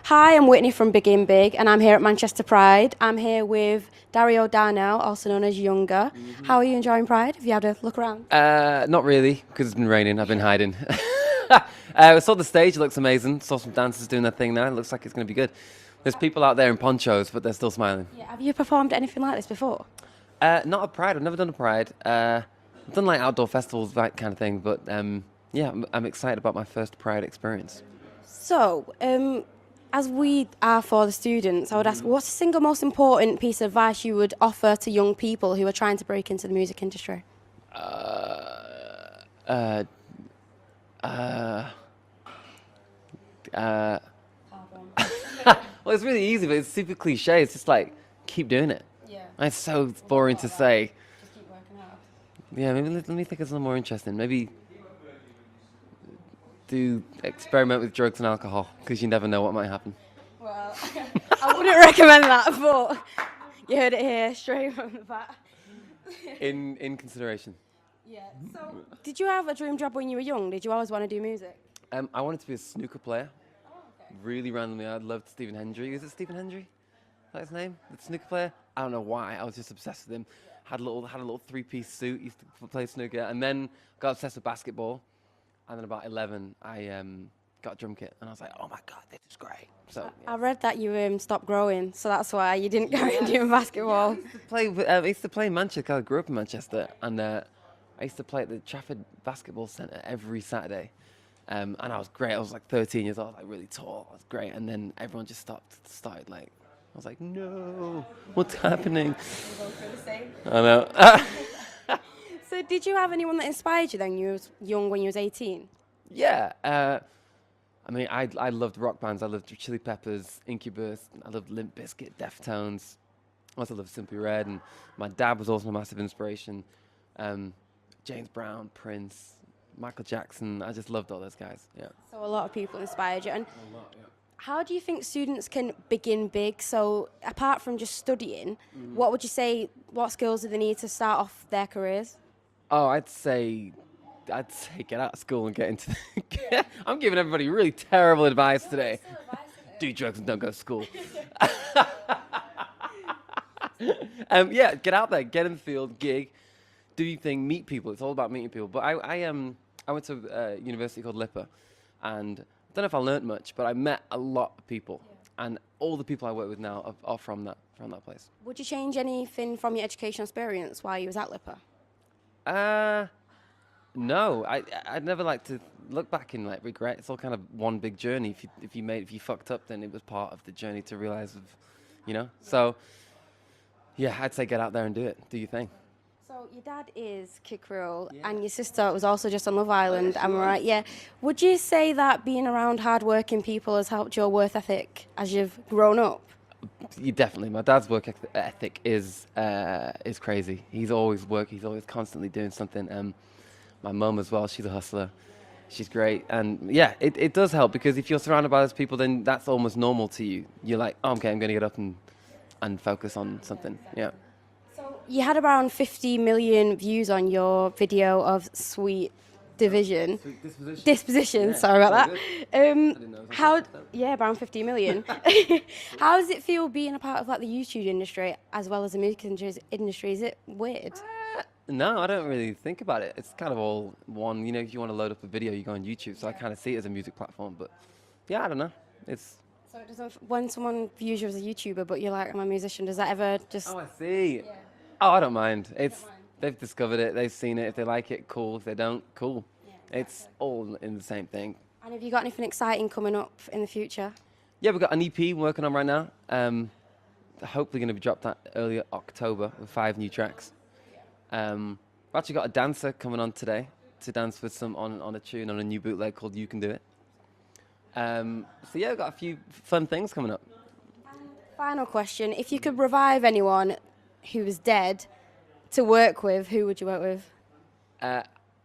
Hi, I'm Whitney from Begin Big, and I'm here at Manchester Pride. I'm here with Dario Darnell, also known as Youngr. How are you enjoying Pride? Have you had a look around? Not really, because it's been raining. I've been hiding. I saw the stage. It looks amazing. Saw some dancers doing their thing now. It looks like it's going to be good. There's people out there in ponchos, but they're still smiling. Yeah, have you performed anything like this before? Not a Pride. I've never done a Pride. I've done like outdoor festivals, that kind of thing. But yeah, I'm excited about my first Pride experience. So, as we are for the students, I would ask, what's the single most important piece of advice you would offer to young people who are trying to break into the music industry? Uh, uh, uh, uh, well, it's really easy, but it's super cliche. It's just like, keep doing it. Yeah. It's so boring to say. Just keep working hard. Yeah, maybe let me think of something more interesting. Maybe do experiment with drugs and alcohol, because you never know what might happen. Well, I wouldn't recommend that, but you heard it here straight from the bat. In consideration. Yeah. So, did you have a dream job when you were young? Did you always want to do music? I wanted to be a snooker player. Oh, okay. Really randomly, I loved Stephen Hendry. Is it Stephen Hendry? Is that his name? The snooker player? I don't know why. I was just obsessed with him. Had a little three-piece suit. Used to play snooker, and then got obsessed with basketball. And then about 11, I got a drum kit, and I was like, oh my god, this is great. So I read that you stopped growing, so that's why you didn't go into doing basketball. I used to play in Manchester. I grew up in Manchester, and I used to play at the Trafford Basketball Centre every Saturday. And I was great. I was like 13 years old, like really tall. I was great. And then everyone just started like, I was like, no, what's happening? I know. So did you have anyone that inspired you then when you was young, when you was 18? Yeah. I mean, I loved rock bands. I loved Chili Peppers, Incubus. I loved Limp Bizkit, Deftones. I also loved Simply Red. And my dad was also a massive inspiration. James Brown, Prince, Michael Jackson. I just loved all those guys. Yeah. So a lot of people inspired you. And A lot, yeah. how do you think students can begin big? So apart from just studying, what would you say, what skills do they need to start off their careers? Oh, I'd say get out of school and get into. I'm giving everybody really terrible advice today. Do drugs and don't go to school. Yeah, get out there, get in the field, gig, do your thing, meet people. It's all about meeting people. But I went to a university called LIPA, and I don't know if I learnt much, but I met a lot of people, and all the people I work with now are from that place. Would you change anything from your educational experience while you was at LIPA? No, I'd never like to look back and like regret. It's all kind of one big journey. If you fucked up, then it was part of the journey to realize So, yeah, I'd say get out there and do it. Do your thing. So your dad is Kick Roll, and your sister was also just on Love Island. Am I right? Yeah. Would you say that being around hard-working people has helped your work ethic as you've grown up? You definitely. My dad's work ethic is crazy. He's always working. He's always constantly doing something. My mum as well. She's a hustler. She's great. And yeah, it does help, because if you're surrounded by those people, then that's almost normal to you. You're like, oh, okay, I'm going to get up and focus on something. Yeah. So you had around 50 million views on your video of Sweet Division. Disposition, Yeah, sorry about very that. Around 50 million. How does it feel being a part of like the YouTube industry as well as the music industry? Is it weird? No, I don't really think about it. It's kind of all one. If you want to load up a video, you go on YouTube. So I kind of see it as a music platform. But yeah, I don't know. It's. So it doesn't. When someone views you as a YouTuber, but you're like, I'm a musician, does that ever just? Oh, I see. Yeah. Oh, I don't mind. They've discovered it. They've seen it. If they like it, cool. If they don't, cool. Yeah, It's all in the same thing. And have you got anything exciting coming up in the future? Yeah, we've got an EP we're working on right now. Hopefully going to be dropped that early October with 5 new tracks. We've actually got a dancer coming on today to dance with on a tune on a new bootleg called You Can Do It. So yeah, we've got a few fun things coming up. Final question: if you could revive anyone who was dead to work with, who would you work with?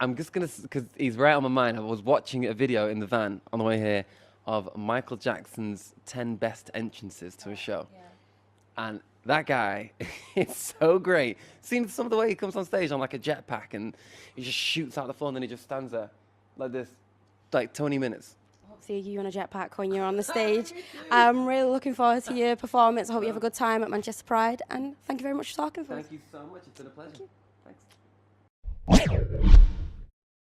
I'm just going to, because he's right on my mind. I was watching a video in the van on the way here of Michael Jackson's 10 best entrances to a show. And that guy is so great. Seems some of the way he comes on stage on like a jetpack, and he just shoots out the phone, and he just stands there like this, like 20 minutes. see you on a jetpack when you're on the stage. I'm really looking forward to your performance. I hope you have a good time at Manchester Pride, and thank you very much for talking to us. Thank you so much. It's been a pleasure. Thanks.